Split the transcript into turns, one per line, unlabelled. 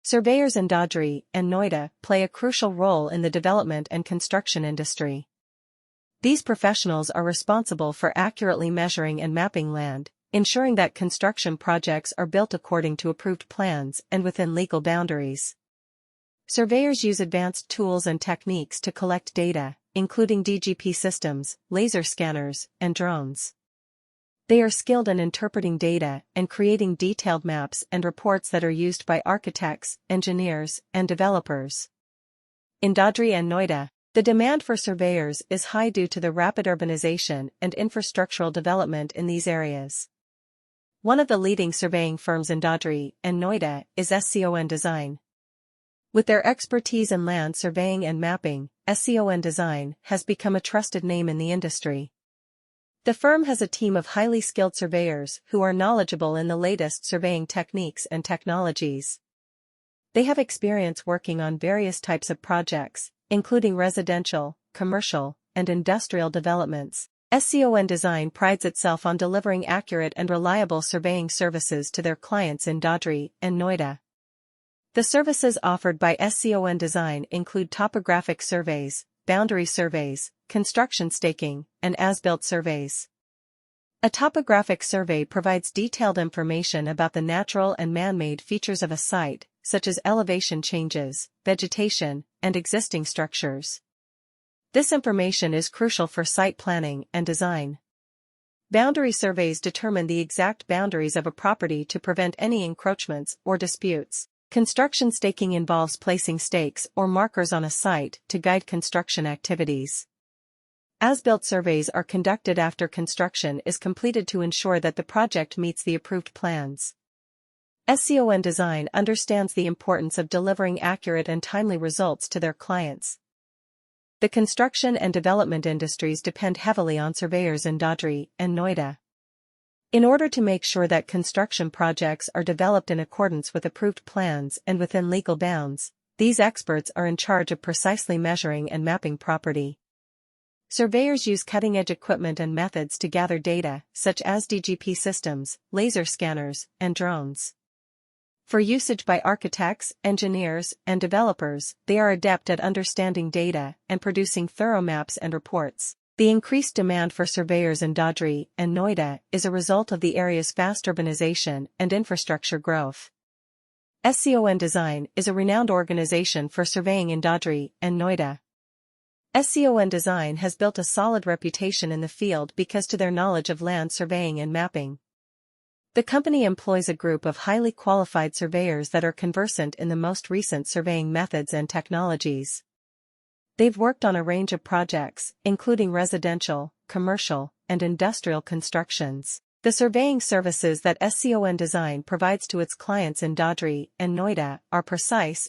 Surveyors in Dadri and Noida play a crucial role in the development and construction industry. These professionals are responsible for accurately measuring and mapping land, ensuring that construction projects are built according to approved plans and within legal boundaries. Surveyors use advanced tools and techniques to collect data, including DGP systems, laser scanners, and drones. They are skilled in interpreting data and creating detailed maps and reports that are used by architects, engineers, and developers. In Dadri and Noida, the demand for surveyors is high due to the rapid urbanization and infrastructural development in these areas. One of the leading surveying firms in Dadri and Noida is SCON Design. With their expertise in land surveying and mapping, SCON Design has become a trusted name in the industry. The firm has a team of highly skilled surveyors who are knowledgeable in the latest surveying techniques and technologies. They have experience working on various types of projects, including residential, commercial, and industrial developments. SCON Design prides itself on delivering accurate and reliable surveying services to their clients in Dadri and Noida. The services offered by SCON Design include topographic surveys, boundary surveys, construction staking, and as-built surveys. A topographic survey provides detailed information about the natural and man-made features of a site, such as elevation changes, vegetation, and existing structures. This information is crucial for site planning and design. Boundary surveys determine the exact boundaries of a property to prevent any encroachments or disputes. Construction staking involves placing stakes or markers on a site to guide construction activities. As-built surveys are conducted after construction is completed to ensure that the project meets the approved plans. SCON Design understands the importance of delivering accurate and timely results to their clients. The construction and development industries depend heavily on surveyors in Dadri and Noida. In order to make sure that construction projects are developed in accordance with approved plans and within legal bounds, these experts are in charge of precisely measuring and mapping property. Surveyors use cutting-edge equipment and methods to gather data, such as DGP systems, laser scanners, and drones. For usage by architects, engineers, and developers, they are adept at understanding data and producing thorough maps and reports. The increased demand for surveyors in Dadri and Noida is a result of the area's fast urbanization and infrastructure growth. SCON Design is a renowned organization for surveying in Dadri and Noida. SCON Design has built a solid reputation in the field because to their knowledge of land surveying and mapping. The company employs a group of highly qualified surveyors that are conversant in the most recent surveying methods and technologies. They've worked on a range of projects, including residential, commercial, and industrial constructions. The surveying services that SCON Design provides to its clients in Dadri and Noida are precise